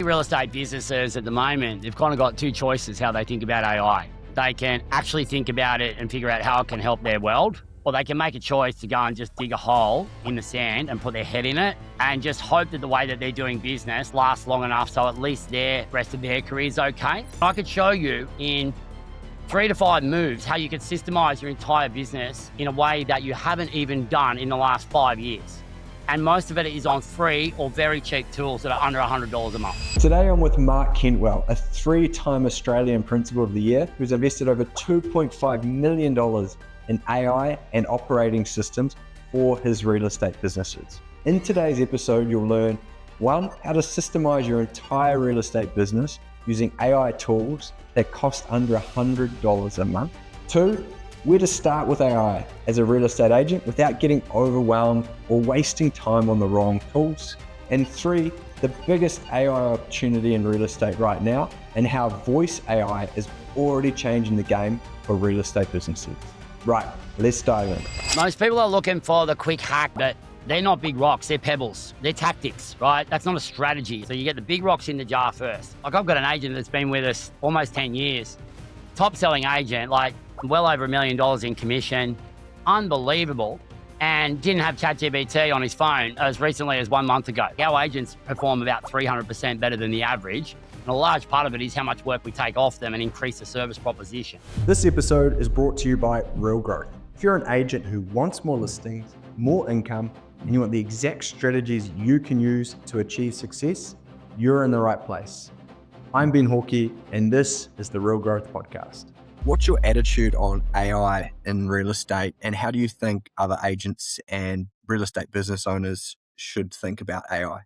Real estate businesses at the moment, they've kind of got two choices how they think about AI. They can actually think about it and figure out how it can help their world, or they can make a choice to go and just dig a hole in the sand and put their head in it and just hope that the way that they're doing business lasts long enough so at least the rest of their career is okay. I could show you in 3 to 5 moves how you could systemize your entire business in a way that you haven't even done in the last 5 years. And most of it is on free or very cheap tools that are under $100 a month. Today I'm with Mark Kentwell, a 3-time Australian Principal of the Year who's invested over $2.5 million in AI and operating systems for his real estate businesses. In today's episode, you'll learn 1, how to systemize your entire real estate business using AI tools that cost under $100 a month. 2, where to start with AI as a real estate agent without getting overwhelmed or wasting time on the wrong tools. And 3, the biggest AI opportunity in real estate right now and how voice AI is already changing the game for real estate businesses. Right, let's dive in. Most people are looking for the quick hack, but they're not big rocks, they're pebbles. They're tactics, right? That's not a strategy. So you get the big rocks in the jar first. Like I've got an agent that's been with us almost 10 years. Top selling agent, like well over $1 million in commission, unbelievable, and didn't have ChatGPT on his phone as recently as 1 month ago. Our agents perform about 300% better than the average, and a large part of it is how much work we take off them and increase the service proposition. This episode is brought to you by Real Growth. If you're an agent who wants more listings, more income, and you want the exact strategies you can use to achieve success, you're in the right place. I'm Ben Hawkey, and this is the Real Growth Podcast. What's your attitude on AI in real estate, and how do you think other agents and real estate business owners should think about AI?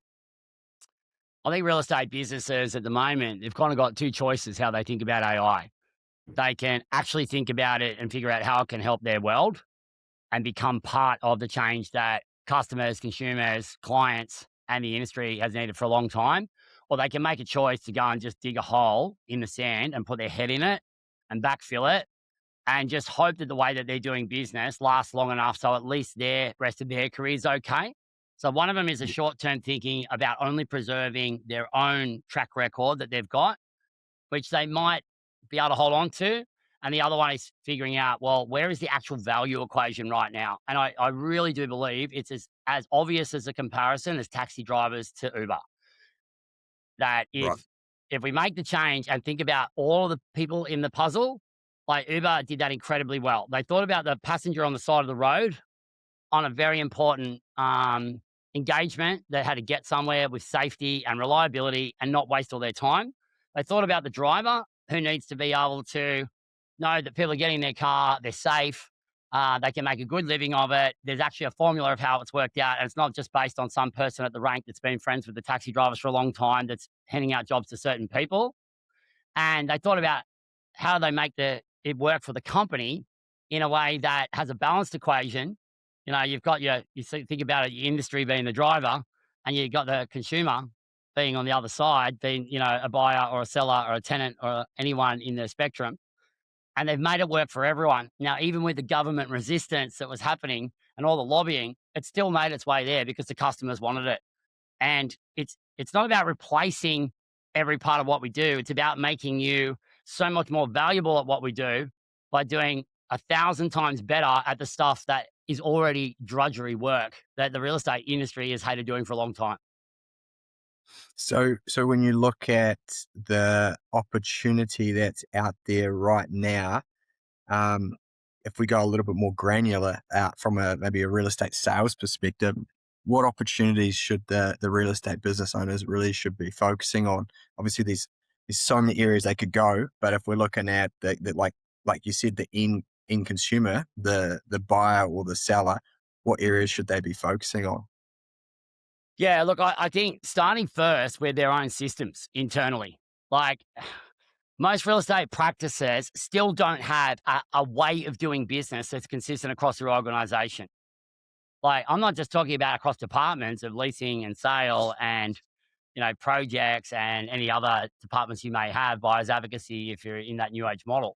I think real estate businesses at the moment, they've kind of got two choices how they think about AI. They can actually think about it and figure out how it can help their world and become part of the change that customers, consumers, clients, and the industry has needed for a long time. Or they can make a choice to go and just dig a hole in the sand and put their head in it and backfill it and just hope that the way that they're doing business lasts long enough so at least the rest of their career is okay. So one of them is a short-term thinking about only preserving their own track record that they've got, which they might be able to hold on to. And the other one is figuring out, well, where is the actual value equation right now? And I really do believe it's as obvious as a comparison as taxi drivers to Uber. That Right. if we make the change and think about all of the people in the puzzle, like Uber did that incredibly well. They thought about the passenger on the side of the road on a very important engagement that had to get somewhere with safety and reliability and not waste all their time. They thought about the driver who needs to be able to know that people are getting in their car, they're safe, they can make a good living of it. There's actually a formula of how it's worked out. And it's not just based on some person at the rank that's been friends with the taxi drivers for a long time that's handing out jobs to certain people. And they thought about how do they make it work for the company in a way that has a balanced equation. You know, you've got think about it, your industry being the driver, and you've got the consumer being on the other side, being, a buyer or a seller or a tenant or anyone in the spectrum. And they've made it work for everyone. Now, even with the government resistance that was happening and all the lobbying, it still made its way there because the customers wanted it. And it's not about replacing every part of what we do. It's about making you so much more valuable at what we do by doing 1,000 times better at the stuff that is already drudgery work that the real estate industry has hated doing for a long time. So when you look at the opportunity that's out there right now, if we go a little bit more granular out from maybe a real estate sales perspective, what opportunities should the real estate business owners really should be focusing on? Obviously, there's so many areas they could go, but if we're looking at the like you said, the end consumer, the buyer or the seller, what areas should they be focusing on? Yeah, look, I think starting first with their own systems internally. Like most real estate practices still don't have a way of doing business that's consistent across their organization. Like I'm not just talking about across departments of leasing and sale and, projects and any other departments you may have, buyers advocacy if you're in that new age model.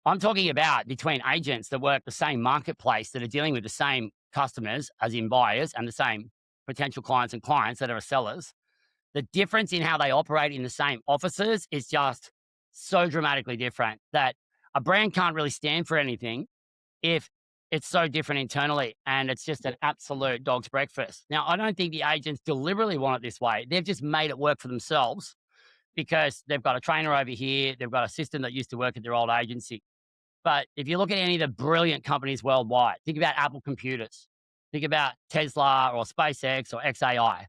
I'm talking about between agents that work the same marketplace that are dealing with the same customers as in buyers and the same potential clients and clients that are sellers. the difference in how they operate in the same offices is just so dramatically different that a brand can't really stand for anything if it's so different internally and it's just an absolute dog's breakfast. Now, I don't think the agents deliberately want it this way. They've just made it work for themselves because they've got a trainer over here, they've got a system that used to work at their old agency. But if you look at any of the brilliant companies worldwide, think about Apple Computers, think about Tesla or SpaceX or XAI.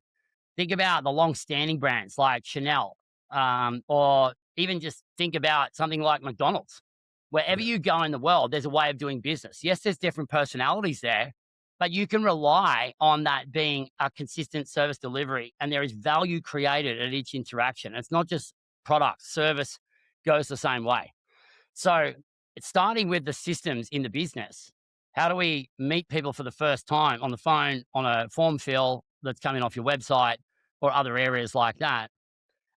Think about the long-standing brands like Chanel, or even just think about something like McDonald's. Wherever Yeah. you go in the world, there's a way of doing business. Yes, there's different personalities there, but you can rely on that being a consistent service delivery, and there is value created at each interaction. It's not just product, service goes the same way. So it's starting with the systems in the business. How do we meet people for the first time on the phone, on a form fill that's coming off your website or other areas like that?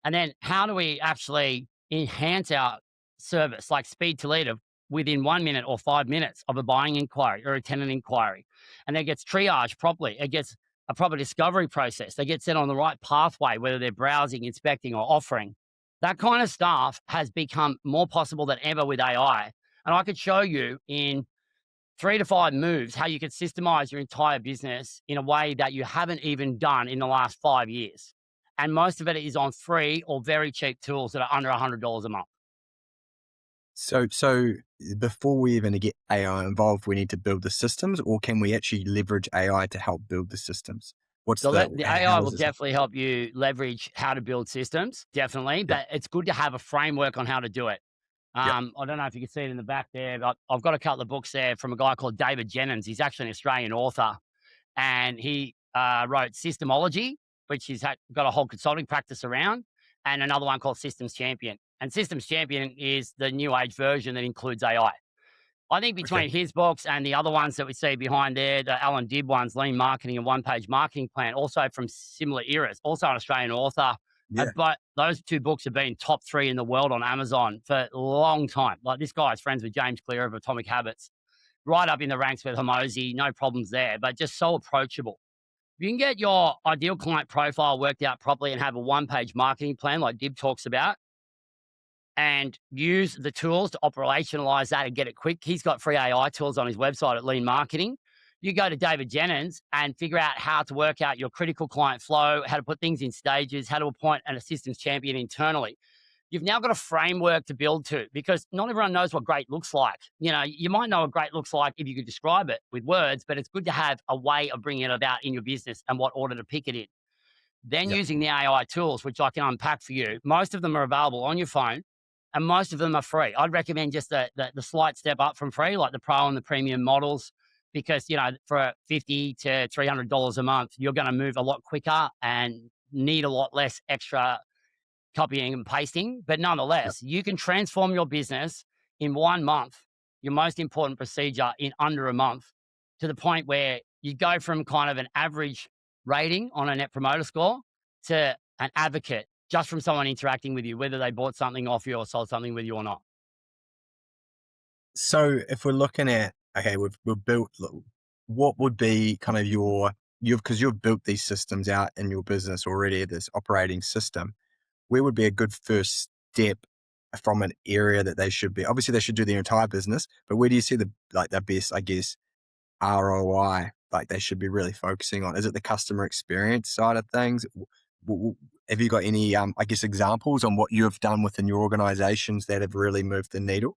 And then how do we actually enhance our service, like speed to lead of within 1 minute or 5 minutes of a buying inquiry or a tenant inquiry? And it gets triaged properly. It gets a proper discovery process. They get set on the right pathway, whether they're browsing, inspecting, or offering. That kind of stuff has become more possible than ever with AI. And I could show you in 3 to 5 moves how you could systemize your entire business in a way that you haven't even done in the last 5 years. And most of it is on free or very cheap tools that are under $100 a month. So before we even get AI involved, we need to build the systems, or can we actually leverage AI to help build the systems? What's The how AI will is this? definitely help you leverage how to build systems, definitely, Yeah, but it's good to have a framework on how to do it. yeah, I don't know if you can see it in the back there, but I've got a couple of books there from a guy called David Jennings. He's actually an Australian author, and he wrote Systemology, which he's got a whole consulting practice around, and another one called Systems Champion. And Systems Champion is the new age version that includes AI. I think okay, between his books and the other ones that we see behind there, the Alan Dibb ones, Lean Marketing and One Page Marketing Plan, also from similar eras, also an Australian author. yeah, But those two books have been top 3 in the world on Amazon for a long time. Like this guy is friends with James Clear of Atomic Habits, right up in the ranks with Hormozy, no problems there, but just so approachable. If you can get your ideal client profile worked out properly and have a one-page marketing plan like Dib talks about, and use the tools to operationalize that and get it quick. He's got free AI tools on his website at Lean Marketing. You go to David Jennings and figure out how to work out your critical client flow, how to put things in stages, how to appoint an assistance champion internally. You've now got a framework to build to because not everyone knows what great looks like. You know, you might know what great looks like if you could describe it with words, but it's good to have a way of bringing it about in your business and what order to pick it in. Then yeah. using the AI tools, which I can unpack for you, most of them are available on your phone and most of them are free. I'd recommend just the slight step up from free, like the pro and the premium models, because, you know, for $50 to $300 a month, you're going to move a lot quicker and need a lot less extra copying and pasting. But nonetheless, you can transform your business in 1 month, your most important procedure in under a month, to the point where you go from kind of an average rating on a net promoter score to an advocate just from someone interacting with you, whether they bought something off you or sold something with you or not. So if we're looking at, okay, we've built, what would be kind of because you've built these systems out in your business already, this operating system, where would be a good first step from an area that they should be? Obviously, they should do their entire business, but where do you see the best, I guess, ROI, like they should be really focusing on? Is it the customer experience side of things? Have you got any, I guess, examples on what you have done within your organizations that have really moved the needle?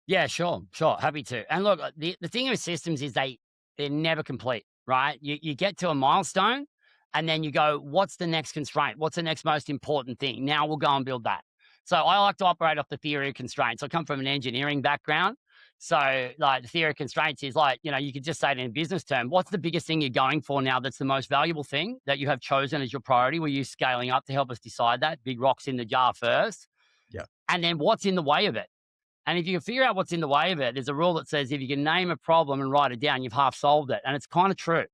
Yeah, sure, sure. Happy to. And look, the thing with systems is they're never complete, right? You get to a milestone and then you go, what's the next constraint? What's the next most important thing? Now we'll go and build that. So I like to operate off the theory of constraints. I come from an engineering background. So like the theory of constraints is like, you know, you could just say it in a business term. What's the biggest thing you're going for now that's the most valuable thing that you have chosen as your priority? Were you scaling up to help us decide that? Big rocks in the jar first. Yeah. And then what's in the way of it? And if you can figure out what's in the way of it, there's a rule that says if you can name a problem and write it down, you've half solved it. And it's kind of true.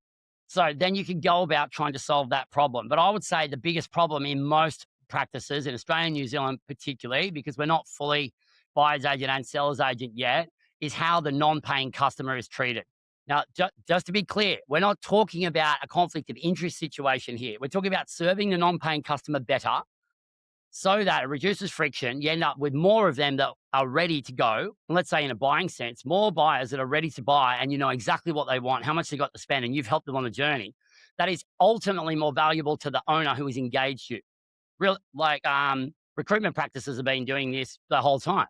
So then you can go about trying to solve that problem. But I would say the biggest problem in most practices in Australia and New Zealand, particularly, because we're not fully buyer's agent and seller's agent yet, is how the non paying customer is treated. Now, just to be clear, we're not talking about a conflict of interest situation here. We're talking about serving the non-paying customer better so that it reduces friction. You end up with more of them that are ready to go. And let's say in a buying sense, more buyers that are ready to buy and you know exactly what they want, how much they got to spend, and you've helped them on the journey. That is ultimately more valuable to the owner who has engaged you. Real like recruitment practices have been doing this the whole time,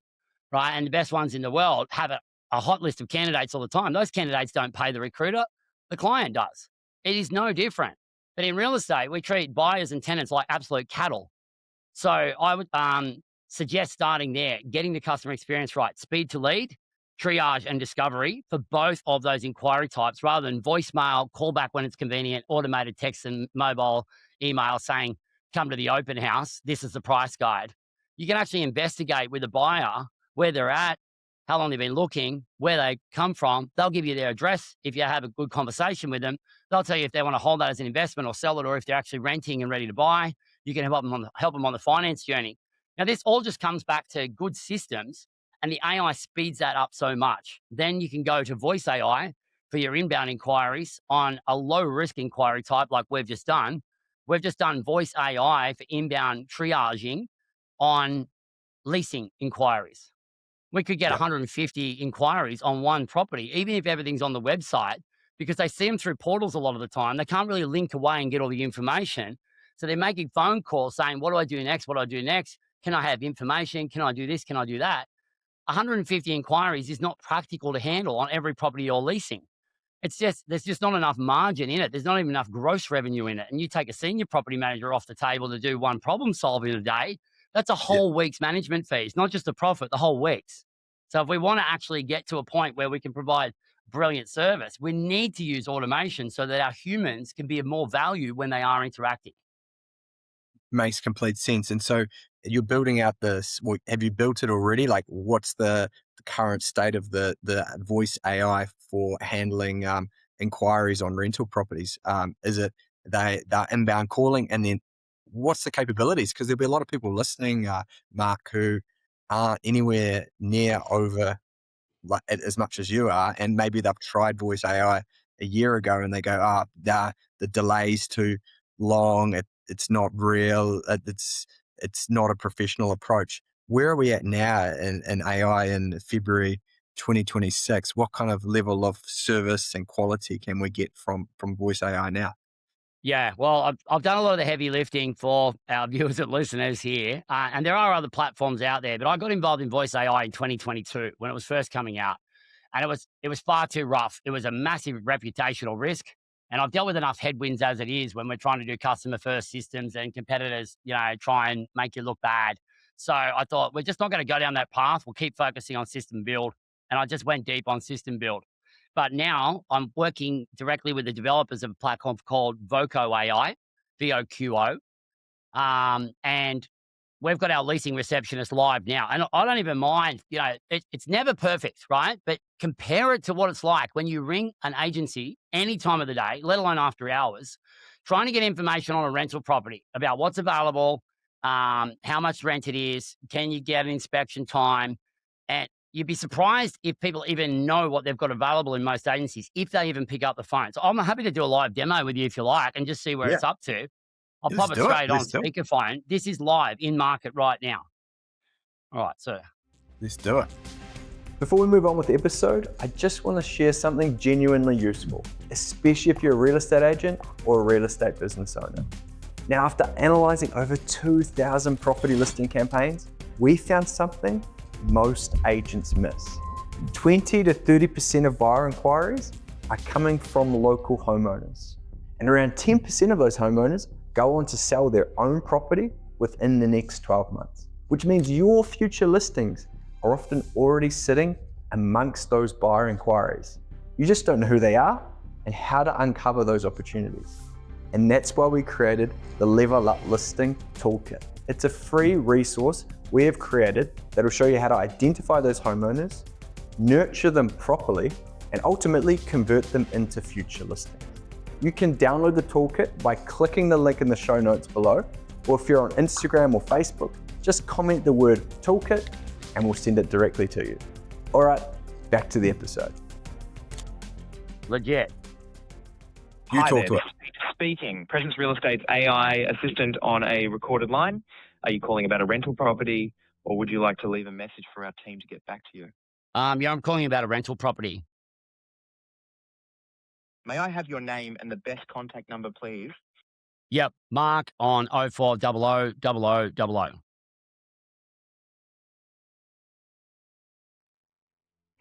right? And the best ones in the world have a hot list of candidates all the time. Those candidates don't pay the recruiter, the client does. It is no different. But in real estate, we treat buyers and tenants like absolute cattle. So I would suggest starting there, getting the customer experience right, speed to lead, triage and discovery for both of those inquiry types rather than voicemail, call back when it's convenient, automated text and mobile email saying, come to the open house. This is the price guide. You can actually investigate with the buyer where they're at, how long they've been looking, where they come from. They'll give you their address. If you have a good conversation with them, they'll tell you if they want to hold that as an investment or sell it, or if they're actually renting and ready to buy. You can help them on the finance journey. Now, this all just comes back to good systems, and the AI speeds that up so much. Then you can go to voice AI for your inbound inquiries on a low risk inquiry type like we've just done. We've just done voice AI for inbound triaging on leasing inquiries. We could get Yep. 150 inquiries on one property, even if everything's on the website, because they see them through portals a lot of the time. They can't really link away and get all the information. So they're making phone calls saying, what do I do next? What do I do next? Can I have information? Can I do this? Can I do that? 150 inquiries is not practical to handle on every property you're leasing. It's just, there's just not enough margin in it. There's not even enough gross revenue in it. And you take a senior property manager off the table to do one problem solving a day, that's a Yeah. whole week's management fees, not just the profit, the whole week's. So if we want to actually get to a point where we can provide brilliant service, we need to use automation so that our humans can be of more value when they are interacting. Makes complete sense. And so you're building out this. Well, have you built it already? Like, what's the current state of the voice AI for handling inquiries on rental properties? Is it they're inbound calling, and then what's the capabilities? Because there'll be a lot of people listening, Mark, who aren't anywhere near over like as much as you are, and maybe they've tried voice AI a year ago and they go, the delay's too long, it's not real, it's not a professional approach. Where are we at now in AI in February 2026? What kind of level of service and quality can we get from voice AI now? Yeah, well, I've done a lot of the heavy lifting for our viewers and listeners here, and there are other platforms out there. But I got involved in voice AI in 2022 when it was first coming out, and it was far too rough. It was a massive reputational risk, and I've dealt with enough headwinds as it is when we're trying to do customer first systems and competitors, try and make you look bad. So I thought we're just not going to go down that path. We'll keep focusing on system build, and I just went deep on system build. But now I'm working directly with the developers of a platform called Voco AI, VOQO. And we've got our leasing receptionist live now. And I don't even mind, it's never perfect, right? But compare it to what it's like when you ring an agency any time of the day, let alone after hours, trying to get information on a rental property about what's available, how much rent it is, can you get an inspection time? And you'd be surprised if people even know what they've got available in most agencies, if they even pick up the phone. So I'm happy to do a live demo with you if you like and just see where Yeah, it's up to. I'll let's pop it do it. straight on Let's do it. speakerphone. This is live in market right now. All right, so Let's do it. Before we move on with the episode, I just want to share something genuinely useful, especially if you're a real estate agent or a real estate business owner. Now, after analyzing over 2,000 property listing campaigns, we found something most agents miss. 20 to 30% of buyer inquiries are coming from local homeowners. And around 10% of those homeowners go on to sell their own property within the next 12 months, which means your future listings are often already sitting amongst those buyer inquiries. You just don't know who they are and how to uncover those opportunities. And that's why we created the Level Up Listing Toolkit. It's a free resource we have created that will show you how to identify those homeowners, nurture them properly, and ultimately convert them into future listings. You can download the toolkit by clicking the link in the show notes below, or if you're on Instagram or Facebook, just comment the word toolkit and we'll send it directly to you. All right, back to the episode. Legit. You Hi talk there, to this it. is Peter speaking. Presence Real Estate's AI assistant on a recorded line. Are you calling about a rental property, or would you like to leave a message for our team to get back to you? Yeah, I'm calling about a rental property. May I have your name and the best contact number, please? Yep, Mark on 04000000.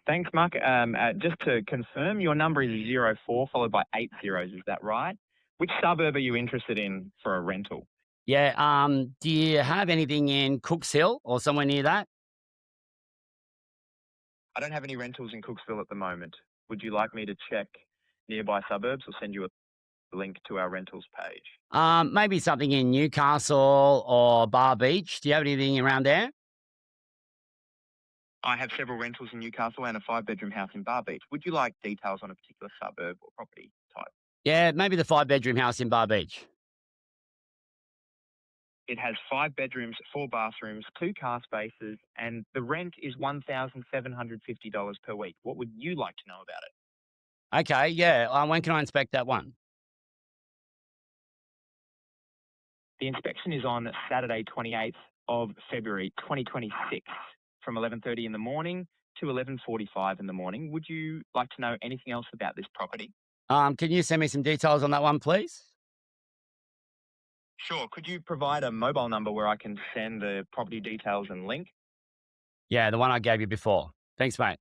Thanks, Mark. Just to confirm, your number is 04 followed by 8 zeros. Is that right? Which suburb are you interested in for a rental? Yeah, do you have anything in Cooks Hill or somewhere near that? I don't have any rentals in Cooksville at the moment. Would you like me to check nearby suburbs or send you a link to our rentals page? Maybe something in Newcastle or Bar Beach. Do you have anything around there? I have several rentals in Newcastle and a 5-bedroom house in Bar Beach. Would you like details on a particular suburb or property type? Yeah, maybe the 5-bedroom house in Bar Beach. It has 5 bedrooms, 4 bathrooms, 2 car spaces, and the rent is $1,750 per week. What would you like to know about it? Okay, yeah. When can I inspect that one? The inspection is on Saturday, 28th of February, 2026, from 11:30 in the morning to 11:45 in the morning. Would you like to know anything else about this property? Can you send me some details on that one, please? Sure. Could you provide a mobile number where I can send the property details and link? Yeah, the one I gave you before. Thanks, mate.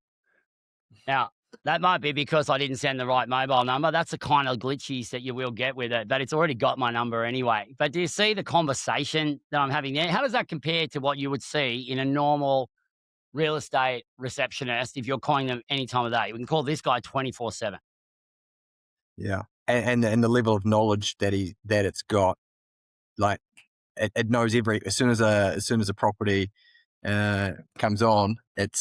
Now, that might be because I didn't send the right mobile number. That's the kind of glitches that you will get with it, but it's already got my number anyway. But do you see the conversation that I'm having there? How does that compare to what you would see in a normal real estate receptionist if you're calling them any time of day? We can call this guy 24/7. Yeah. And the level of knowledge that it's got, like it knows as soon as a property comes on, it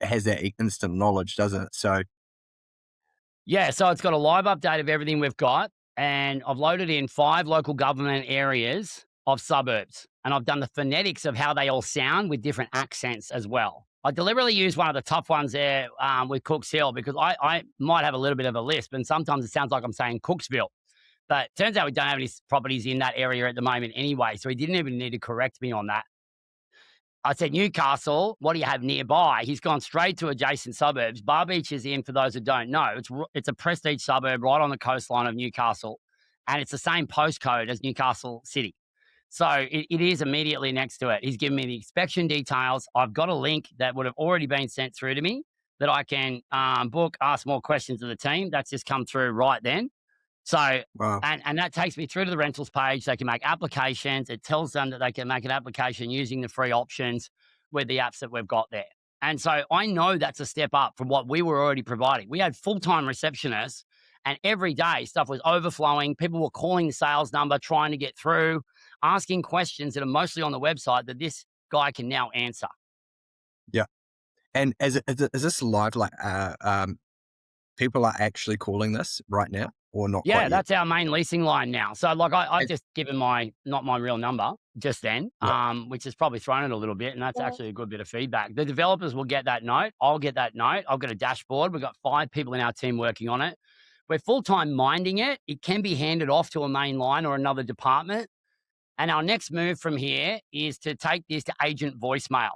has that instant knowledge, doesn't it? So Yeah, so it's got a live update of everything we've got, and I've loaded in 5 local government areas of suburbs, and I've done the phonetics of how they all sound with different accents as well. I deliberately use one of the tough ones there with Cooks Hill because I might have a little bit of a lisp, and sometimes it sounds like I'm saying Cooksville. But turns out we don't have any properties in that area at the moment anyway, so he didn't even need to correct me on that. I said, Newcastle, what do you have nearby? He's gone straight to adjacent suburbs. Bar Beach is in, for those who don't know. It's a prestige suburb right on the coastline of Newcastle, and it's the same postcode as Newcastle City. So it is immediately next to it. He's given me the inspection details. I've got a link that would have already been sent through to me that I can book, ask more questions of the team. That's just come through right then. So, wow. and that takes me through to the rentals page. They can make applications. It tells them that they can make an application using the free options with the apps that we've got there. And so I know that's a step up from what we were already providing. We had full-time receptionists, and every day stuff was overflowing. People were calling the sales number, trying to get through, asking questions that are mostly on the website that this guy can now answer. Yeah. And is this live? Like, people are actually calling this right now, or not? Yeah, Quite yet? that's our main leasing line now. So like I just given not my real number just then, which has probably thrown it a little bit. And that's actually a good bit of feedback. The developers will get that note. I'll get that note. I've got a dashboard. We've got 5 people in our team working on it. We're full-time minding it. It can be handed off to a main line or another department. And our next move from here is to take this to agent voicemail,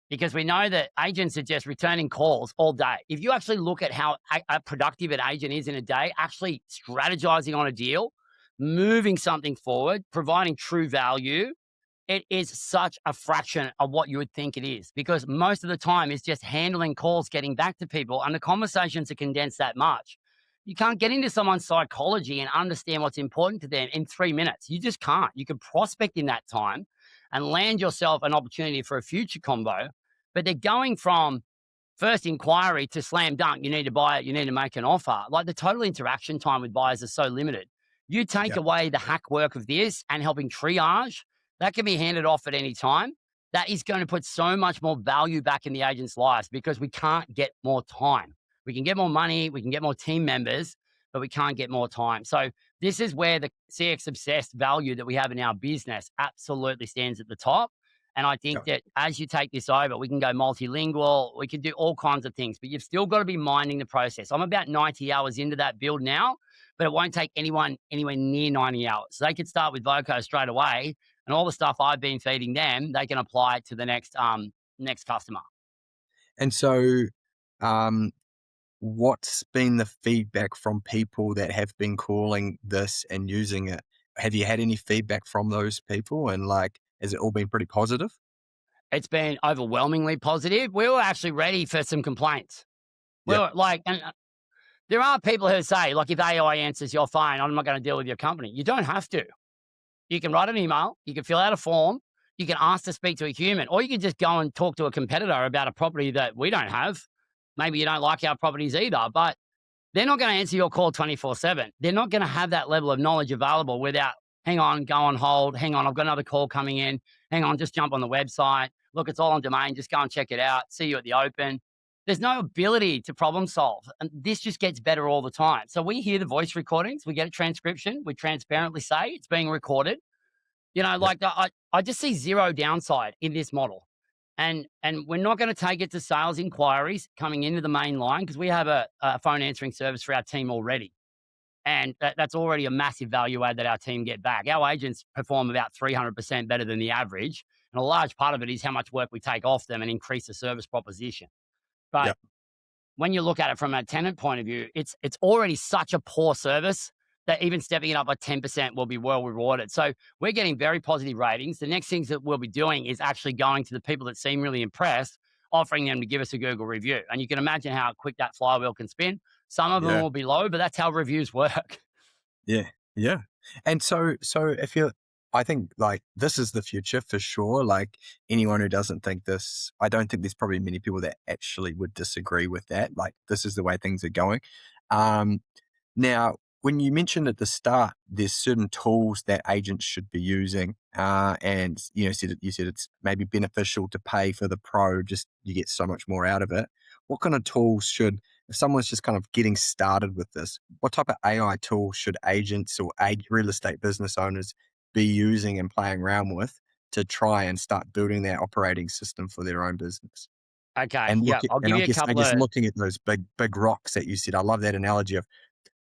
because we know that agents are just returning calls all day. If you actually look at how productive an agent is in a day, actually strategizing on a deal, moving something forward, providing true value, it is such a fraction of what you would think it is, because most of the time it's just handling calls, getting back to people, and the conversations are condensed that much. You can't get into someone's psychology and understand what's important to them in 3 minutes. You just can't. You can prospect in that time and land yourself an opportunity for a future combo, but they're going from first inquiry to slam dunk. You need to buy it. You need to make an offer. Like, the total interaction time with buyers is so limited. You take away the hack work of this and helping triage, that can be handed off at any time. That is going to put so much more value back in the agent's lives, because we can't get more time. We can get more money, we can get more team members, but we can't get more time. So this is where the CX obsessed value that we have in our business absolutely stands at the top. And I Yeah. think that as you take this over, we can go multilingual, we can do all kinds of things, but you've still got to be minding the process. I'm about 90 hours into that build now, but it won't take anyone anywhere near 90 hours. So they could start with Voco straight away, and all the stuff I've been feeding them, they can apply it to the next customer. And so, um, what's been the feedback from people that have been calling this and using it? Have you had any feedback from those people? And like, has it all been pretty positive? It's been overwhelmingly positive. We were actually ready for some complaints. We Yeah. were like, and there are people who say, like, if AI answers your phone, I'm not going to deal with your company. You don't have to. You can write an email, you can fill out a form, you can ask to speak to a human, or you can just go and talk to a competitor about a property that we don't have. Maybe you don't like our properties either, but they're not going to answer your call 24/7. They're not going to have that level of knowledge available without, hang on, go on hold, hang on, I've got another call coming in, hang on, just jump on the website. Look, it's all on domain, just go and check it out. See you at the open. There's no ability to problem solve. And this just gets better all the time. So we hear the voice recordings, we get a transcription, we transparently say it's being recorded. Yeah. Like I just see zero downside in this model. And we're not going to take it to sales inquiries coming into the main line because we have a phone answering service for our team already. And that's already a massive value add that our team get back. Our agents perform about 300% better than the average. And a large part of it is how much work we take off them and increase the service proposition. Yeah. But when you look at it from a tenant point of view, it's already such a poor service that even stepping it up by 10% will be well rewarded. So we're getting very positive ratings. The next things that we'll be doing is actually going to the people that seem really impressed, offering them to give us a Google review. And you can imagine how quick that flywheel can spin. Some of them Yeah. will be low, but that's how reviews work. Yeah. Yeah. And so if you're, I think like this is the future for sure. Like anyone who doesn't think this, I don't think there's probably many people that actually would disagree with that. Like this is the way things are going. Um, Now, when you mentioned at the start, there's certain tools that agents should be using, and you said it's maybe beneficial to pay for the pro, just you get so much more out of it. What kind of tools should, if someone's just kind of getting started with this, what type of AI tools should agents or real estate business owners be using and playing around with to try and start building their operating system for their own business? Okay. And Yeah. look at, I'll and give you a I couple guess of, looking at those big rocks that you said, I love that analogy of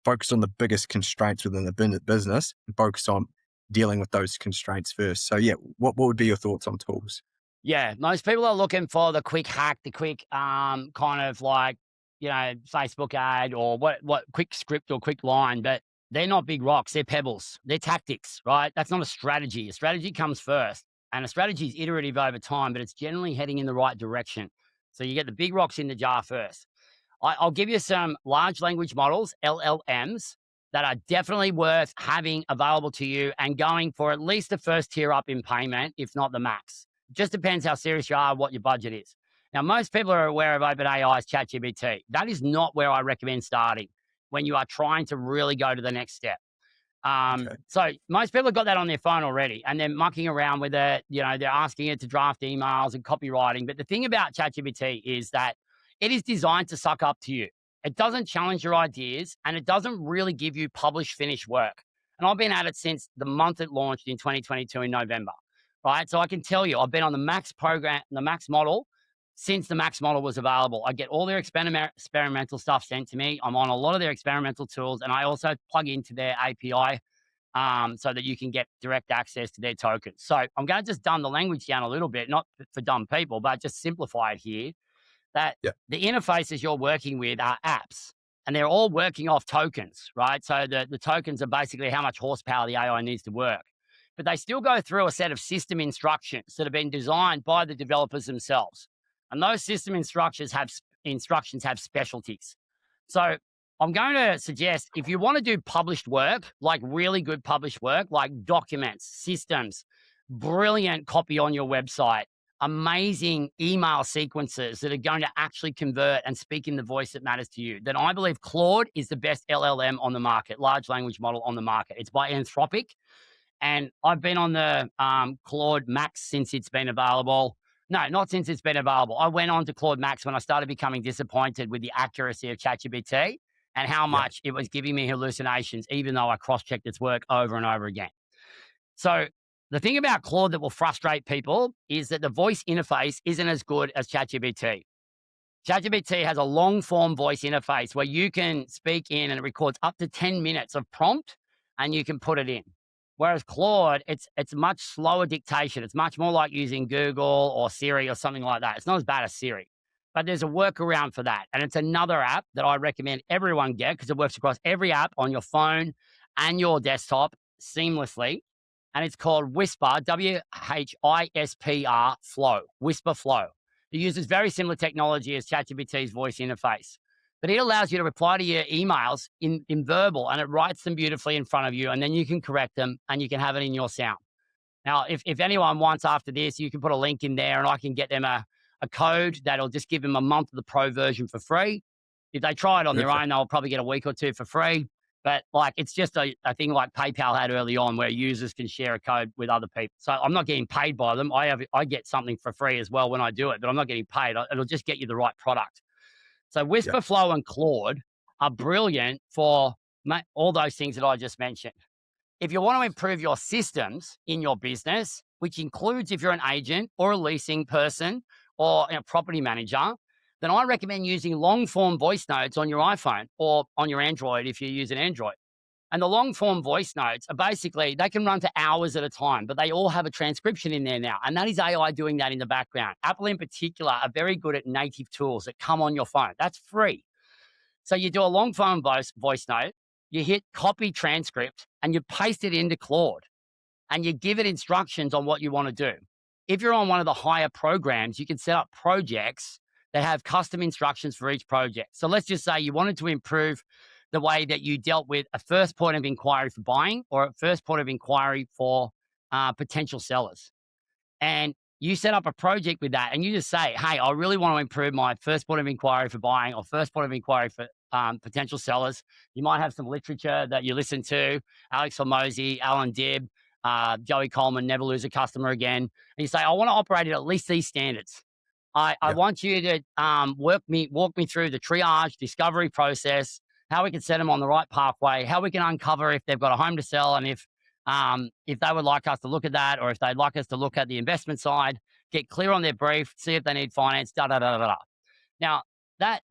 focus on the biggest constraints within the business and focus on dealing with those constraints first. So yeah, what would be your thoughts on tools? yeah, most people are looking for the quick hack, the quick kind of like, Facebook ad or what quick script or quick line, but they're not big rocks, they're pebbles. They're tactics, right? That's not a strategy. A strategy comes first. And a strategy is iterative over time, but it's generally heading in the right direction. So you get the big rocks in the jar first. I'll give you some large language models, LLMs, that are definitely worth having available to you and going for at least the first tier up in payment, if not the max. Just depends how serious you are, what your budget is. Now, most people are aware of OpenAI's ChatGPT. That is not where I recommend starting when you are trying to really go to the next step. Okay. So most people have got that on their phone already and they're mucking around with it. They're asking it to draft emails and copywriting. But the thing about ChatGPT is that it is designed to suck up to you. It doesn't challenge your ideas and it doesn't really give you published finished work. And I've been at it since the month it launched in 2022 in November, right? So I can tell you, I've been on the Max program, the Max model since the Max model was available. I get all their experimental stuff sent to me. I'm on a lot of their experimental tools, and I also plug into their API so that you can get direct access to their tokens. So I'm going to just dumb the language down a little bit, not for dumb people, but just simplify it here. That Yeah. the interfaces you're working with are apps, and they're all working off tokens, right? So the tokens are basically how much horsepower the AI needs to work. But they still go through a set of system instructions that have been designed by the developers themselves. And those system instructions have specialties. So I'm going to suggest if you want to do published work, like really good published work, like documents, systems, brilliant copy on your website, amazing email sequences that are going to actually convert and speak in the voice that matters to you, then I believe Claude is the best LLM on the market, large language model on the market. It's by Anthropic. And I've been on the Claude Max since it's been available. No, not since it's been available. I went on to Claude Max when I started becoming disappointed with the accuracy of ChatGPT and how Yeah. much it was giving me hallucinations, even though I cross-checked its work over and over again. So The thing about Claude that will frustrate people is that the voice interface isn't as good as ChatGPT. ChatGPT has a long form voice interface where you can speak in and it records up to 10 minutes of prompt and you can put it in. Whereas Claude, it's much slower dictation. It's much more like using Google or Siri or something like that. It's not as bad as Siri, but there's a workaround for that. And it's another app that I recommend everyone get because it works across every app on your phone and your desktop seamlessly. And it's called Whisper, WHISPR Flow, Whisper Flow. It uses very similar technology as ChatGPT's voice interface, but it allows you to reply to your emails in verbal and it writes them beautifully in front of you. And then you can correct them and you can have it in your sound. Now, if anyone wants after this, you can put a link in there and I can get them a code that'll just give them a month of the pro version for free. If they try it on their Perfect. own, they'll probably get a week or two for free. But like, it's just a thing like PayPal had early on where users can share a code with other people. So I'm not getting paid by them. I get something for free as well when I do it, but I'm not getting paid. It'll just get you the right product. So Yeah. Whisperflow and Claude are brilliant for all those things that I just mentioned. If you want to improve your systems in your business, which includes if you're an agent or a leasing person or a property manager, then I recommend using long form voice notes on your iPhone or on your Android if you use an Android. And the long form voice notes are basically, they can run for hours at a time, but they all have a transcription in there now. And that is AI doing that in the background. Apple in particular are very good at native tools that come on your phone. That's free. So you do a long form voice note, you hit copy transcript and you paste it into Claude and you give it instructions on what you want to do. If you're on one of the higher programs, you can set up projects that have custom instructions for each project. So let's just say you wanted to improve the way that you dealt with a first point of inquiry for buying or a first point of inquiry for potential sellers. And you set up a project with that and you just say, hey, I really want to improve my first point of inquiry for buying or first point of inquiry for potential sellers. You might have some literature that you listen to, Alex Hormozy, Alan Dibb, Joey Coleman, Never Lose a Customer Again. And you say, I want to operate at least these standards. I want you to walk me through the triage, discovery process, how we can set them on the right pathway, how we can uncover if they've got a home to sell, and if they would like us to look at that, or if they'd like us to look at the investment side, get clear on their brief, see if they need finance, da da da da da. Now that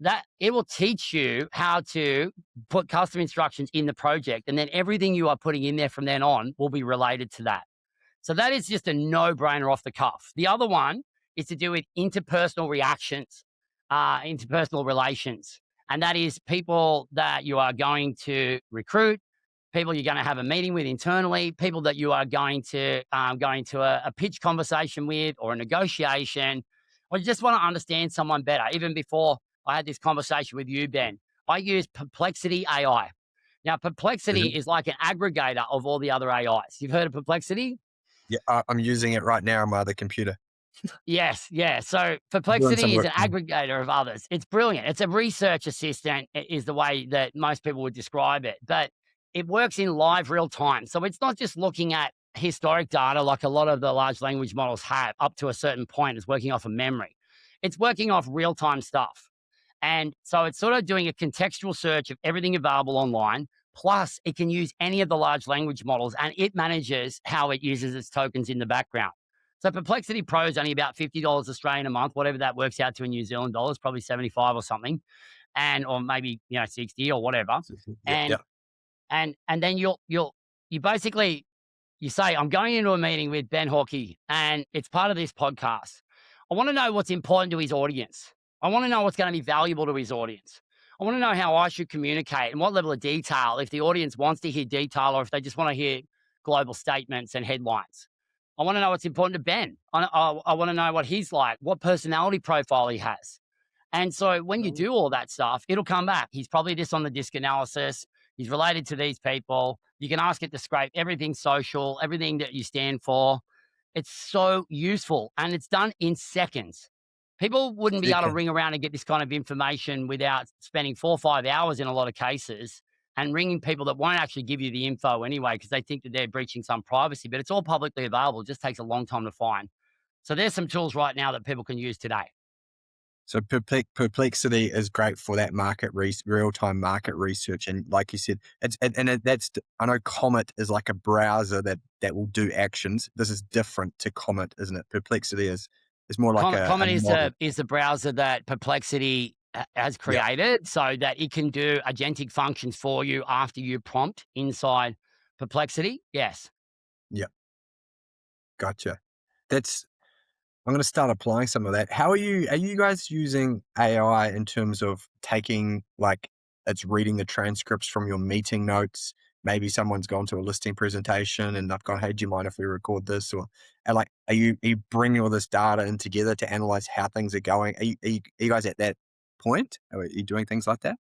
it will teach you how to put custom instructions in the project, and then everything you are putting in there from then on will be related to that. So that is just a no-brainer off the cuff. The other one is to do with interpersonal reactions, interpersonal relations. And that is people that you are going to recruit, people you're going to have a meeting with internally, people that you are going to a pitch conversation with or a negotiation, or you just want to understand someone better. Even before I had this conversation with you, Ben, I use Perplexity AI. Now, Perplexity is like an aggregator of all the other AIs. You've heard of Perplexity? Yeah, I'm using it right now on my other computer. Yes, yeah. So Doing some Perplexity is work an now. aggregator of others. It's brilliant. It's a research assistant is the way that most people would describe it, but it works in live real time. So it's not just looking at historic data like a lot of the large language models have up to a certain point. It's working off of memory. It's working off real time stuff. And so it's sort of doing a contextual search of everything available online. Plus, it can use any of the large language models and it manages how it uses its tokens in the background. So Perplexity Pro is only about $50 Australian a month, whatever that works out to in New Zealand dollars, probably 75 or something, and or maybe 60 or whatever. Yeah. And then you basically you say, I'm going into a meeting with Ben Hawkey and it's part of this podcast. I want to know what's important to his audience. I want to know what's going to be valuable to his audience. I want to know how I should communicate and what level of detail, if the audience wants to hear detail or if they just want to hear global statements and headlines. I want to know what's important to Ben. I want to know what he's like, what personality profile he has. And so when you do all that stuff, it'll come back. He's probably this on the disc analysis. He's related to these people. You can ask it to scrape everything social, everything that you stand for. It's so useful and it's done in seconds. People wouldn't be able to ring around and get this kind of information without spending 4 or 5 hours in a lot of cases and ringing people that won't actually give you the info anyway because they think that they're breaching some privacy, but it's all publicly available. It just takes a long time to find. So there's some tools right now that people can use today. So Perplexity is great for that real-time market research, and like you said, that's I know Comet is like a browser that will do actions. This is different to Comet, isn't it? Perplexity is more like a Common model. is the browser that Perplexity has Yeah, created so that it can do agentic functions for you after you prompt inside Perplexity. Yes. yeah, gotcha. That's I'm going to start applying some of that. Are you guys using AI in terms of taking, like, it's reading the transcripts from your meeting notes? Maybe someone's gone to a listing presentation and they've gone, hey, do you mind if we record this? Or and like, are you bringing all this data in together to analyze how things are going? Are you guys at that point? Are you doing things like that?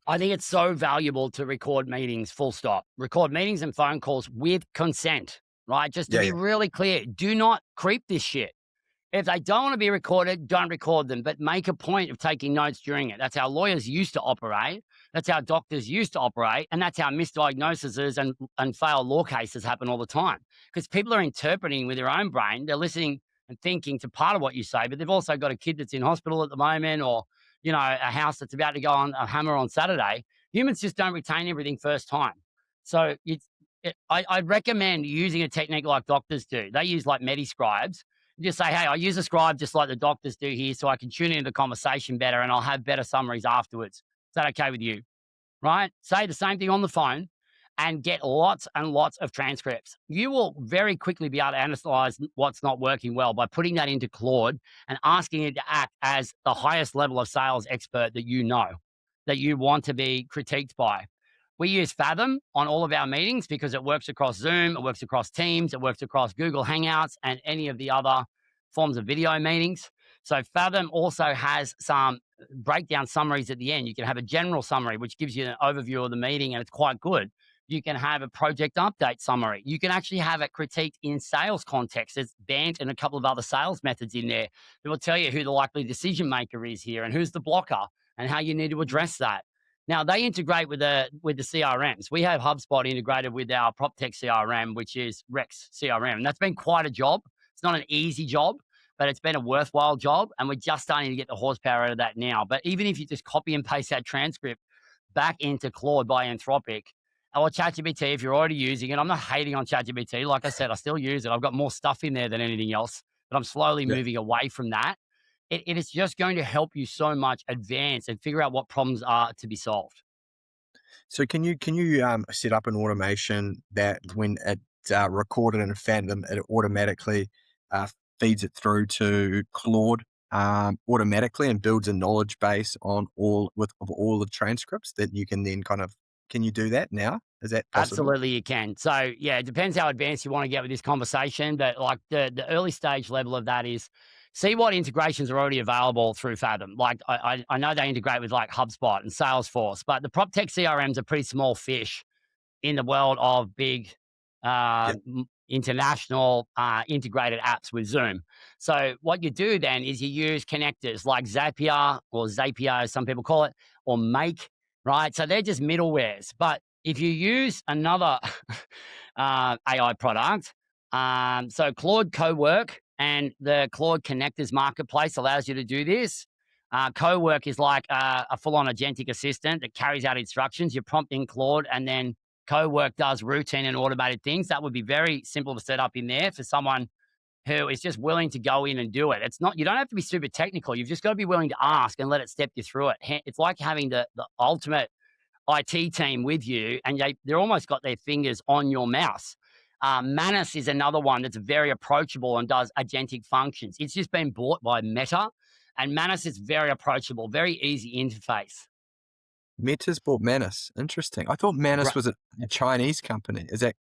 I think it's so valuable to record meetings, full stop. Record meetings and phone calls with consent, right? Just to Yeah, be yeah, really clear, do not creep this shit. If they don't want to be recorded, don't record them, but make a point of taking notes during it. That's how lawyers used to operate. That's how doctors used to operate. And that's how misdiagnoses and failed law cases happen all the time. Because people are interpreting with their own brain. They're listening and thinking to part of what you say, but they've also got a kid that's in hospital at the moment or, a house that's about to go on a hammer on Saturday. Humans just don't retain everything first time. So I'd recommend using a technique like doctors do. They use like Mediscribes. Just say, hey, I use a scribe just like the doctors do here so I can tune into the conversation better and I'll have better summaries afterwards. Is that okay with you? Right? Say the same thing on the phone and get lots and lots of transcripts. You will very quickly be able to analyze what's not working well by putting that into Claude and asking it to act as the highest level of sales expert that you know, that you want to be critiqued by. We use Fathom on all of our meetings because it works across Zoom, it works across Teams, it works across Google Hangouts and any of the other forms of video meetings. So Fathom also has some breakdown summaries at the end. You can have a general summary, which gives you an overview of the meeting, and it's quite good. You can have a project update summary. You can actually have it critiqued in sales context. There's BANT and a couple of other sales methods in there that will tell you who the likely decision maker is here and who's the blocker and how you need to address that. Now they integrate with the CRMs. We have HubSpot integrated with our PropTech CRM, which is Rex CRM, and that's been quite a job. It's not an easy job, but it's been a worthwhile job, and we're just starting to get the horsepower out of that now. But even if you just copy and paste that transcript back into Claude by Anthropic or ChatGPT, if you're already using it, I'm not hating on ChatGPT. Like I said, I still use it. I've got more stuff in there than anything else, but I'm slowly yeah. moving away from that. It is just going to help you so much advance and figure out what problems are to be solved. So can you set up an automation that when it's recorded in Fathom, it automatically uh, feeds it through to Claude automatically and builds a knowledge base on all the transcripts that you can then can you do that now? Is that possible? Absolutely, you can. So, yeah, it depends how advanced you want to get with this conversation. But like the early stage level of that is see what integrations are already available through Fathom. Like I know they integrate with like HubSpot and Salesforce, but the PropTech CRMs are pretty small fish in the world of big Yeah, international integrated apps with Zoom. So what you do then is you use connectors like Zapier or Zapier, as some people call it, or Make, right? So they're just middlewares. But if you use another AI product, so Claude Cowork and the Claude Connectors Marketplace allows you to do this. Cowork is like a full-on agentic assistant that carries out instructions. You prompt in Claude and then Cowork does routine and automated things. That would be very simple to set up in there for someone who is just willing to go in and do it. It's not, you don't have to be super technical. You've just got to be willing to ask and let it step you through it. It's like having the ultimate IT team with you, and they're almost got their fingers on your mouse. Manus is another one that's very approachable and does agentic functions. It's just been bought by Meta, and Manus is very approachable, very easy interface. Meta's bought Manus. Interesting. I thought Manus was a Chinese company. Is that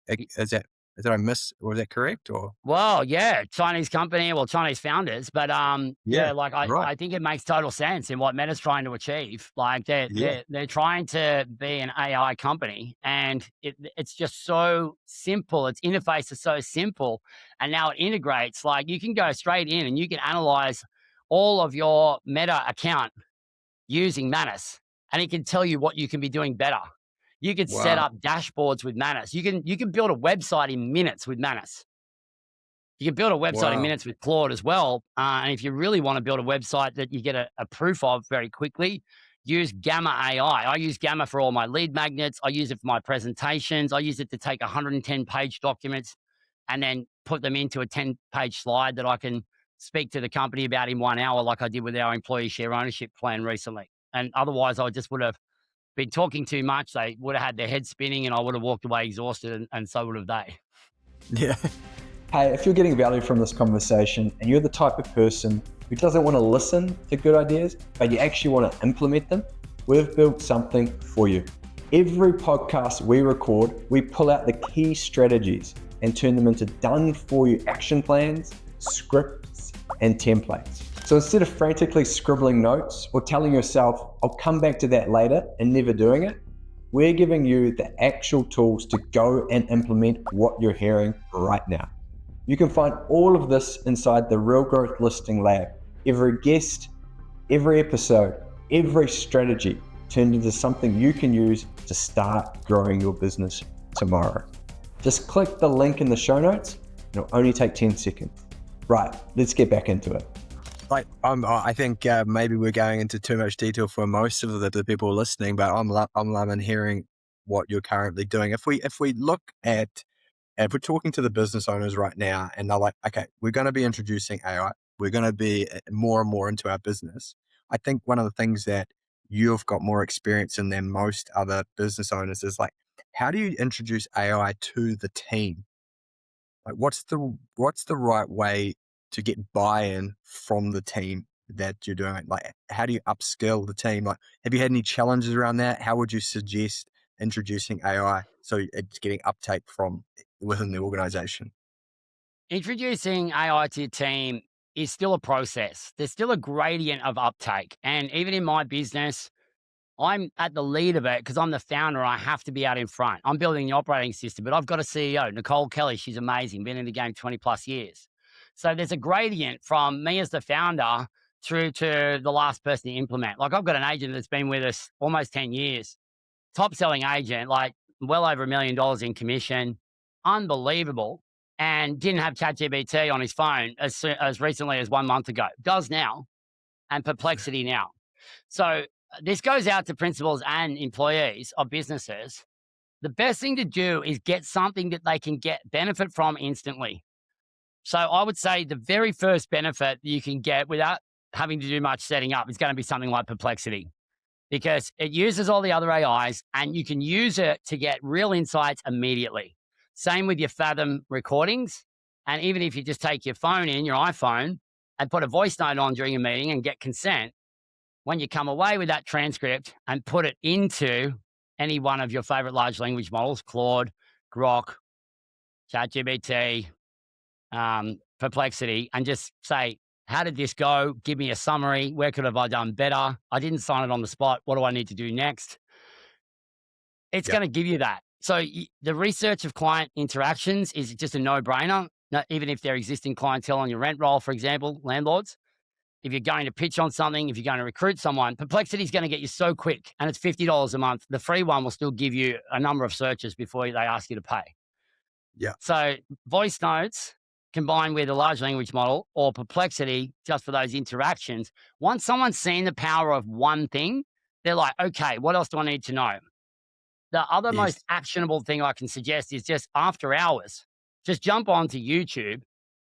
did I miss, or is that correct? Or Well, yeah, Chinese company, well, Chinese founders, but yeah, yeah, like right. I think it makes total sense in what Meta's trying to achieve. Like Yeah, they're trying to be an AI company, and it's just so simple. Its interface is so simple, and now it integrates. Like you can go straight in and you can analyze all of your Meta account using Manus, and it can tell you what you can be doing better. You could set wow. up dashboards with Manus. You can build a website in minutes with Manus. You can build a website in Wow. minutes with Claude as well. And if you really want to build a website that you get a proof of very quickly, use Gamma AI. I use Gamma for all my lead magnets. I use it for my presentations. I use it to take 110-page documents and then put them into a 10-page slide that I can speak to the company about in 1 hour, like I did with our employee share ownership plan recently. And otherwise, I just would have been talking too much. They would have had their head spinning and I would have walked away exhausted, and so would have they. Yeah. Hey, if you're getting value from this conversation and you're the type of person who doesn't want to listen to good ideas, but you actually want to implement them, we've built something for you. Every podcast we record, we pull out the key strategies and turn them into done for you action plans, scripts, and templates. So instead of frantically scribbling notes or telling yourself, I'll come back to that later, and never doing it, we're giving you the actual tools to go and implement what you're hearing right now. You can find all of this inside the Real Growth Listing Lab. Every guest, every episode, every strategy turned into something you can use to start growing your business tomorrow. Just click the link in the show notes. It'll only take 10 seconds. Right, let's get back into it. I think maybe we're going into too much detail for most of the people listening, but I'm loving hearing what you're currently doing. If we look at, if we're talking to the business owners right now and they're like, okay, we're going to be introducing AI, we're going to be more and more into our business. I think one of the things that you've got more experience in than most other business owners is like, how do you introduce AI to the team? Like, what's the right way to get buy-in from the team that you're doing? Like, how do you upskill the team? Like, have you had any challenges around that? How would you suggest introducing AI so it's getting uptake from within the organization? Introducing AI to your team is still a process. There's still a gradient of uptake. And even in my business, I'm at the lead of it because I'm the founder. I have to be out in front. I'm building the operating system, but I've got a CEO, Nicole Kelly. She's amazing, been in the game 20 plus years. So there's a gradient from me as the founder through to the last person to implement. Like, I've got an agent that's been with us almost 10 years, top selling agent, like well over $1 million in commission, unbelievable, and didn't have ChatGPT on his phone as recently as 1 month ago. Does now, and Perplexity now. So this goes out to principals and employees of businesses. The best thing to do is get something that they can get benefit from instantly. So I would say the very first benefit you can get without having to do much setting up is going to be something like Perplexity, because it uses all the other AIs and you can use it to get real insights immediately. Same with your Fathom recordings. And even if you just take your phone in, your iPhone, and put a voice note on during a meeting and get consent, when you come away with that transcript and put it into any one of your favorite large language models, Claude, Grok, ChatGPT, Perplexity, and just say, how did this go? Give me a summary. Where could have I done better? I didn't sign it on the spot. What do I need to do next? It's going to give you that. So the research of client interactions is just a no-brainer. Even if they're existing clientele on your rent roll, for example, landlords. If you're going to pitch on something, if you're going to recruit someone, Perplexity is going to get you so quick, and it's $50 a month. The free one will still give you a number of searches before they ask you to pay. Yeah. So voice notes combined with a large language model or Perplexity just for those interactions. Once someone's seen the power of one thing, they're like, okay, what else do I need to know? The other most Yes. actionable thing I can suggest is just after hours, just jump onto YouTube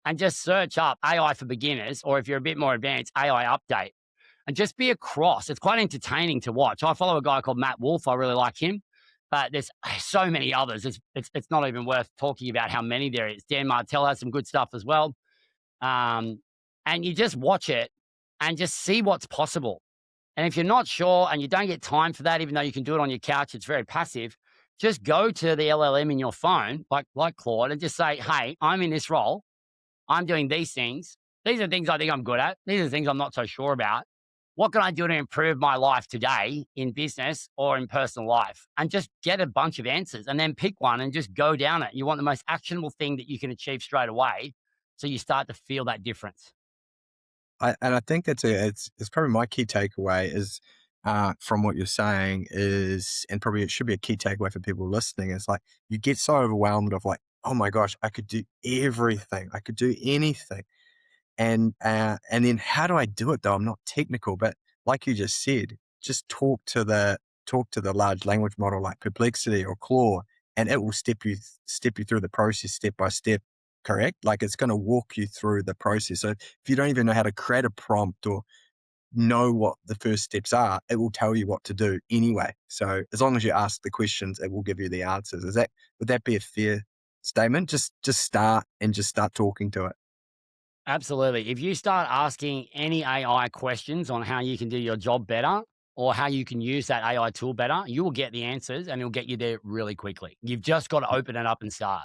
and just search up AI for beginners, or if you're a bit more advanced, AI update, and just be across. It's quite entertaining to watch. I follow a guy called Matt Wolf. I really like him, but there's so many others. It's not even worth talking about how many there is. Dan Martell has some good stuff as well. And you just watch it and just see what's possible. And if you're not sure and you don't get time for that, even though you can do it on your couch, it's very passive. Just go to the LLM in your phone, like Claude, and just say, hey, I'm in this role. I'm doing these things. These are things I think I'm good at. These are things I'm not so sure about. What can I do to improve my life today in business or in personal life? And just get a bunch of answers and then pick one and just go down it. You want the most actionable thing that you can achieve straight away. So you start to feel that difference. I think it's probably my key takeaway is from what you're saying is, and probably it should be a key takeaway for people listening, is like, you get so overwhelmed of like oh my gosh, I could do everything. I could do anything. And then how do I do it though? I'm not technical, but like you just said, just talk to the large language model like Perplexity or Claude, and it will step you through the process step by step. Correct? Like it's going to walk you through the process. So if you don't even know how to create a prompt or know what the first steps are, it will tell you what to do anyway. So as long as you ask the questions, it will give you the answers. Would that be a fair statement? Just start talking to it. Absolutely. If you start asking any AI questions on how you can do your job better or how you can use that AI tool better, you will get the answers and it'll get you there really quickly. You've just got to open it up and start.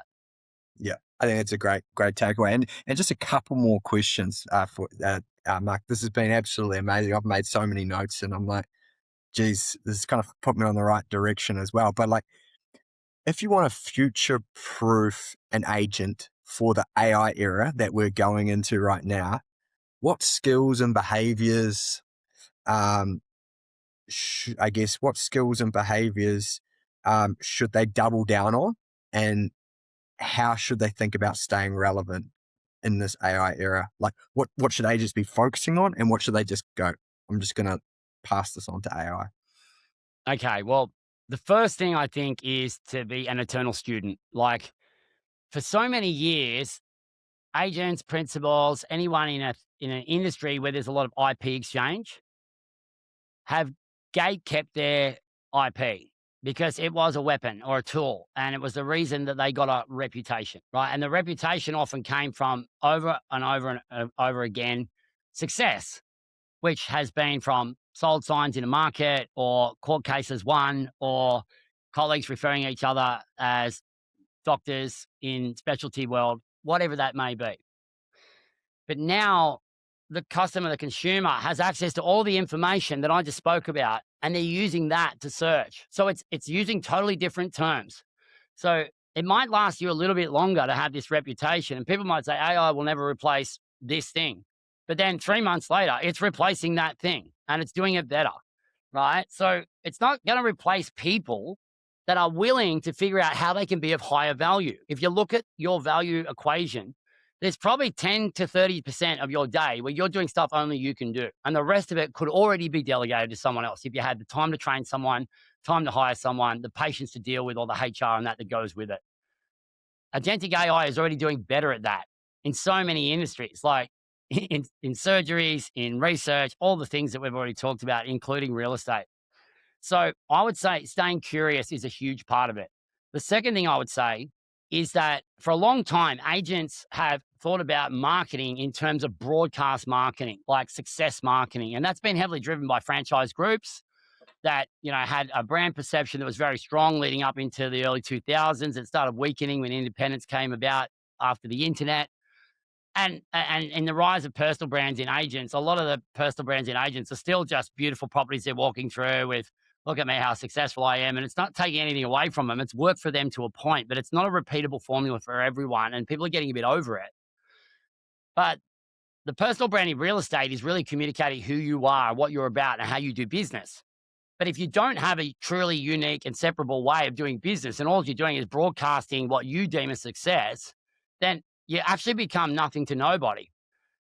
Yeah, I think it's a great takeaway. And just a couple more questions for Mark. This has been absolutely amazing. I've made so many notes, and I'm like, geez, this has kind of put me on the right direction as well. But like, if you want to future proof an agent for the AI era that we're going into right now, what skills and behaviors, um, I guess, what skills and behaviors should they double down on, and how should they think about staying relevant in this AI era? Like, what should agents be focusing on, and what should they just go, I'm just going to pass this on to AI? Okay. Well, the first thing I think is to be an eternal student. Like for so many years, agents, principals, anyone in an industry where there's a lot of IP exchange have gate kept their IP because it was a weapon or a tool, and it was the reason that they got a reputation, right? And the reputation often came from over and over and over again success, which has been from sold signs in a market or court cases won or colleagues referring each other as doctors in specialty world, whatever that may be. But now the customer, the consumer has access to all the information that I just spoke about, and they're using that to search. So it's using totally different terms. So it might last you a little bit longer to have this reputation. And people might say AI will never replace this thing. But then 3 months later, it's replacing that thing and it's doing it better. Right. So it's not going to replace people that are willing to figure out how they can be of higher value. If you look at your value equation, there's probably 10 to 30% of your day where you're doing stuff only you can do. And the rest of it could already be delegated to someone else if you had the time to train someone, time to hire someone, the patience to deal with all the HR and that goes with it. Agentic AI is already doing better at that in so many industries, like in surgeries, in research, all the things that we've already talked about, including real estate. So I would say staying curious is a huge part of it. The second thing I would say is that for a long time, agents have thought about marketing in terms of broadcast marketing, like success marketing. And that's been heavily driven by franchise groups that, had a brand perception that was very strong leading up into the early 2000s. It started weakening when independence came about after the internet. And in the rise of personal brands in agents, a lot of the personal brands in agents are still just beautiful properties they're walking through with, look at me, how successful I am. And it's not taking anything away from them. It's worked for them to a point, but it's not a repeatable formula for everyone. And people are getting a bit over it. But the personal brand in real estate is really communicating who you are, what you're about, and how you do business. But if you don't have a truly unique and separable way of doing business, and all you're doing is broadcasting what you deem a success, then you actually become nothing to nobody.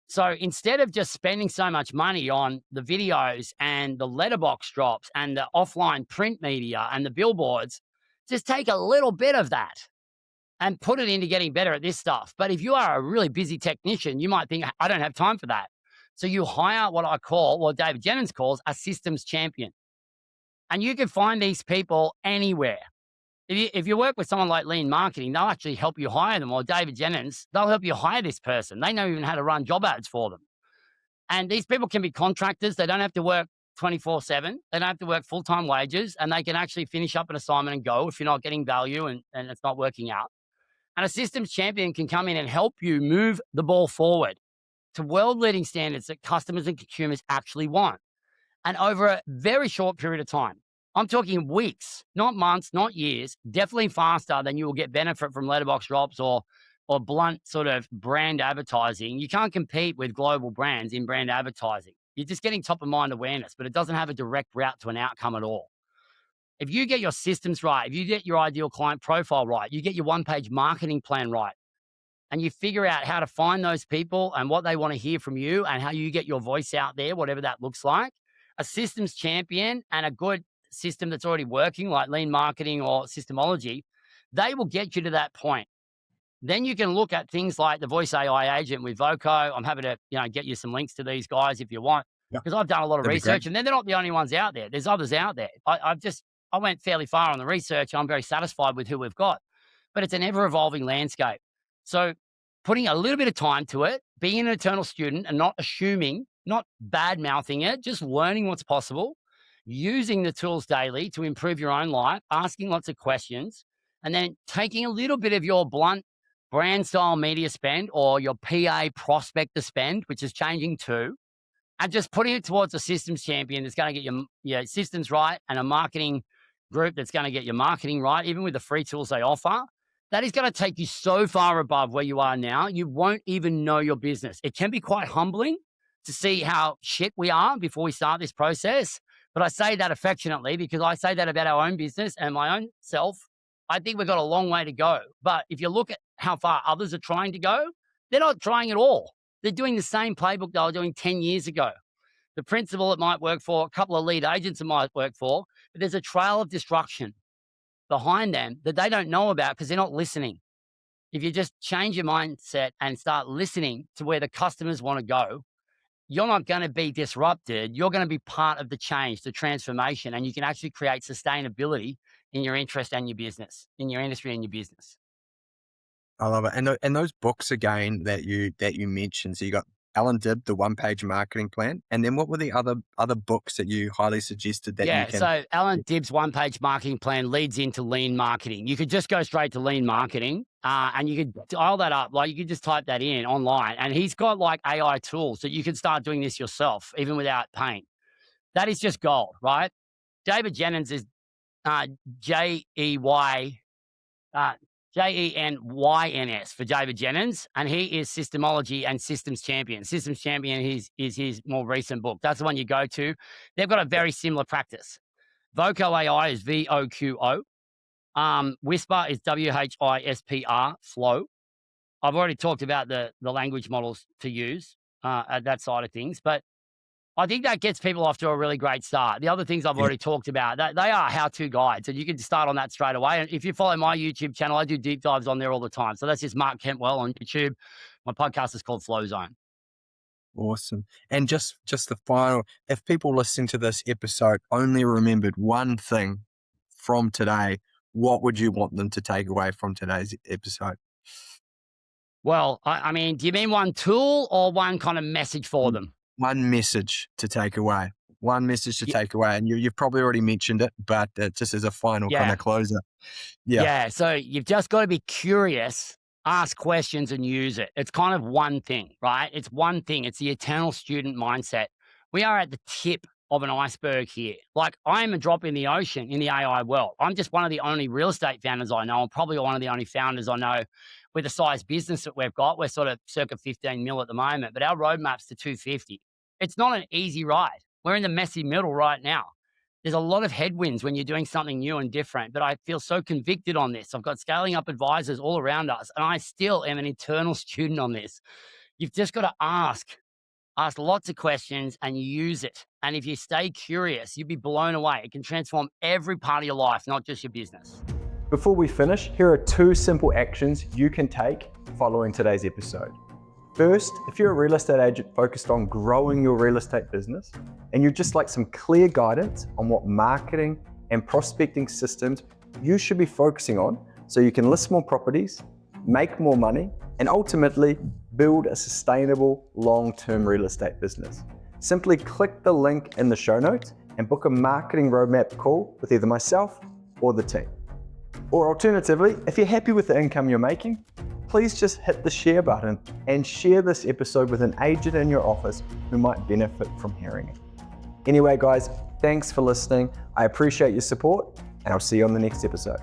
So instead of just spending so much money on the videos and the letterbox drops and the offline print media and the billboards, just take a little bit of that and put it into getting better at this stuff. But if you are a really busy technician, you might think, I don't have time for that. So you hire what David Jennings calls a systems champion. And you can find these people anywhere. If you work with someone like Lean Marketing, they'll actually help you hire them, or David Jennings, they'll help you hire this person. They know even how to run job ads for them. And these people can be contractors. They don't have to work 24/7. They don't have to work full-time wages, and they can actually finish up an assignment and go if you're not getting value and it's not working out. And a systems champion can come in and help you move the ball forward to world-leading standards that customers and consumers actually want, and over a very short period of time. I'm talking weeks, not months, not years, definitely faster than you will get benefit from letterbox drops or blunt sort of brand advertising. You can't compete with global brands in brand advertising. You're just getting top of mind awareness, but it doesn't have a direct route to an outcome at all. If you get your systems right, if you get your ideal client profile right, you get your one-page marketing plan right, and you figure out how to find those people and what they want to hear from you and how you get your voice out there, whatever that looks like, a systems champion and a good system that's already working, like lean marketing or systemology, they will get you to that point. Then you can look at things like the voice AI agent with Voco. I'm happy to, get you some links to these guys if you want, Yeah, because I've done a lot of that'd be great. research, and they're not the only ones out there. There's others out there. I went fairly far on the research, and I'm very satisfied with who we've got. But it's an ever evolving landscape. So putting a little bit of time to it, being an eternal student and not assuming, not bad mouthing it, just learning what's possible, using the tools daily to improve your own life, asking lots of questions, and then taking a little bit of your blunt brand style media spend or your PA prospector spend, which is changing too, and just putting it towards a systems champion that's going to get your systems right, and a marketing group that's going to get your marketing right, even with the free tools they offer. That is going to take you so far above where you are now, you won't even know your business. It can be quite humbling to see how shit we are before we start this process. But I say that affectionately because I say that about our own business and my own self. I think we've got a long way to go. But if you look at how far others are trying to go, they're not trying at all. They're doing the same playbook they were doing 10 years ago. The principal it might work for, a couple of lead agents it might work for, but there's a trail of destruction behind them that they don't know about because they're not listening. If you just change your mindset and start listening to where the customers want to go, you're not going to be disrupted. You're going to be part of the change, the transformation, and you can actually create sustainability in your interest and your business, in your industry and your business. I love it. And those books again that you mentioned. So you got Alan Dibb, the one-page marketing plan, and then what were the other books that you highly suggested that you can? So Alan Dibb's one-page marketing plan leads into lean marketing. You could just go straight to lean marketing, and you could dial that up. Like you could just type that in online, and he's got like AI tools that you can start doing this yourself, even without paying. That is just gold, right? David Jennings is JENYNS for David Jennings, and he is systemology and systems champion. Systems champion is his more recent book. That's the one you go to. They've got a very similar practice. Voco AI is VOQO. Whisper is WHISPR, Flow. I've already talked about the language models to use at that side of things, but I think that gets people off to a really great start. The other things I've already talked about, they are how-to guides, and you can start on that straight away. And if you follow my YouTube channel, I do deep dives on there all the time. So that's just Mark Kentwell on YouTube. My podcast is called Flow Zone. Awesome. And just the final, if people listening to this episode only remembered one thing from today, what would you want them to take away from today's episode? Well, I mean, do you mean one tool or one kind of message for them? One message to take away. One message to take away. And you've probably already mentioned it, but just as a final kind of closer. Yeah. So you've just got to be curious, ask questions and use it. It's kind of one thing, right? It's one thing. It's the eternal student mindset. We are at the tip of an iceberg here. Like I'm a drop in the ocean in the AI world. I'm just one of the only real estate founders I know. I'm probably one of the only founders I know with the size business that we've got. We're sort of circa 15 mil at the moment, but our roadmap's to 250. It's not an easy ride. We're in the messy middle right now. There's a lot of headwinds when you're doing something new and different, but I feel so convicted on this. I've got scaling up advisors all around us, and I still am an eternal student on this. You've just got to ask lots of questions and use it. And if you stay curious, you'll be blown away. It can transform every part of your life, not just your business. Before we finish, here are 2 simple actions you can take following today's episode. First, if you're a real estate agent focused on growing your real estate business and you'd just like some clear guidance on what marketing and prospecting systems you should be focusing on so you can list more properties, make more money, and ultimately build a sustainable long-term real estate business, simply click the link in the show notes and book a marketing roadmap call with either myself or the team. Or alternatively, if you're happy with the income you're making, please just hit the share button and share this episode with an agent in your office who might benefit from hearing it. Anyway, guys, thanks for listening. I appreciate your support, and I'll see you on the next episode.